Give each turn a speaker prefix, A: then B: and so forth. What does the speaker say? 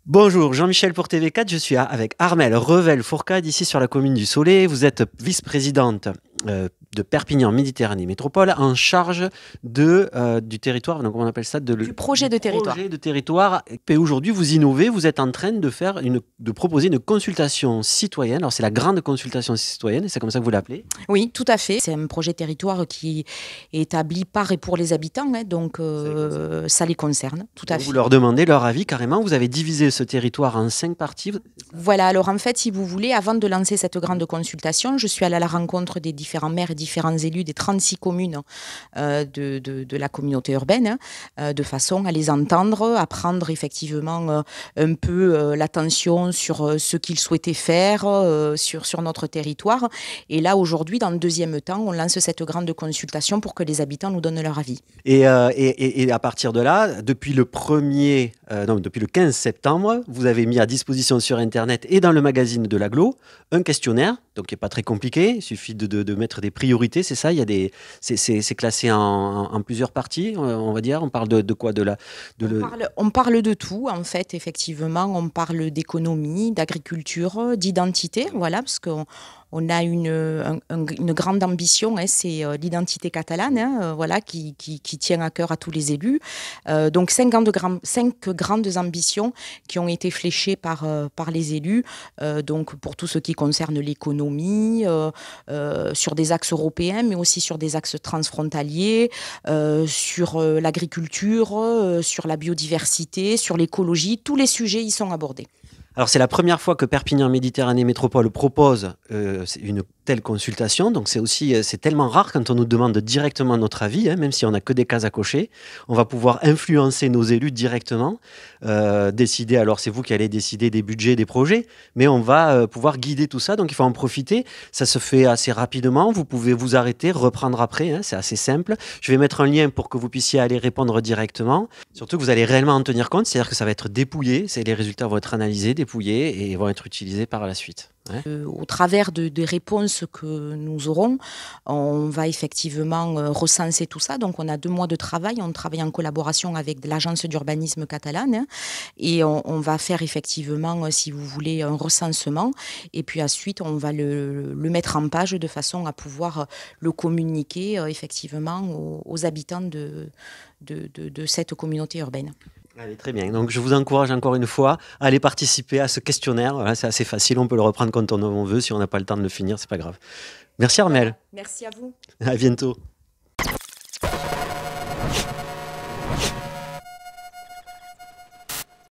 A: Bonjour, Jean-Michel pour TV4, je suis avec Armelle Revel-Fourcade, ici sur la commune du Soleil. Vous êtes vice-présidente de Perpignan Méditerranée Métropole, en charge du territoire, donc comment on appelle ça,
B: Du projet de territoire.
A: projet de territoire. Et aujourd'hui, vous innovez, vous êtes en train de proposer une consultation citoyenne. Alors c'est la grande consultation citoyenne, c'est comme ça que vous l'appelez?
B: Oui, tout à fait. C'est un projet de territoire qui est établi par et pour les habitants, donc ça les concerne, tout à fait.
A: Vous leur demandez leur avis carrément. Vous avez divisé ce territoire en 5 parties.
B: Voilà, alors en fait, si vous voulez, avant de lancer cette grande consultation, je suis allée à la rencontre des différents maires et différents élus des 36 communes de la communauté urbaine, de façon à les entendre, à prendre effectivement un peu l'attention sur ce qu'ils souhaitaient faire sur notre territoire. Et là, aujourd'hui, dans le deuxième temps, on lance cette grande consultation pour que les habitants nous donnent leur avis.
A: Et à partir de là, depuis le 15 septembre, vous avez mis à disposition sur Internet et dans le magazine de l'Agglo un questionnaire, donc qui n'est pas très compliqué. Il suffit de mettre des priorités, c'est ça. C'est classé en plusieurs parties, on va dire. On parle de quoi
B: On parle de tout, en fait, effectivement. On parle d'économie, d'agriculture, d'identité, voilà, parce qu'on a une grande ambition, c'est l'identité catalane, voilà, qui tient à cœur à tous les élus. Donc 5 grandes ambitions qui ont été fléchées par les élus, donc pour tout ce qui concerne l'économie, sur des axes européens, mais aussi sur des axes transfrontaliers, sur l'agriculture, sur la biodiversité, sur l'écologie. Tous les sujets y sont abordés.
A: Alors c'est la première fois que Perpignan Méditerranée Métropole propose une telle consultation, donc c'est tellement rare quand on nous demande directement notre avis, même si on n'a que des cases à cocher. On va pouvoir influencer nos élus directement, décider, alors c'est vous qui allez décider des budgets, des projets, mais on va pouvoir guider tout ça, donc il faut en profiter. Ça se fait assez rapidement, vous pouvez vous arrêter, reprendre après, c'est assez simple. Je vais mettre un lien pour que vous puissiez aller répondre directement, surtout que vous allez réellement en tenir compte, c'est-à-dire que ça va être dépouillé, les résultats vont être analysés, dépouillés et vont être utilisés par la suite.
B: Au travers des réponses que nous aurons, on va effectivement recenser tout ça. Donc on a 2 mois de travail, on travaille en collaboration avec l'agence d'urbanisme catalane, et on va faire effectivement, si vous voulez, un recensement, et puis ensuite on va le mettre en page de façon à pouvoir le communiquer effectivement aux habitants de cette communauté urbaine.
A: Allez, très bien. Donc, je vous encourage encore une fois à aller participer à ce questionnaire. Voilà, c'est assez facile. On peut le reprendre quand on veut. Si on n'a pas le temps de le finir, c'est pas grave. Merci Armelle.
B: Merci à vous.
A: À bientôt.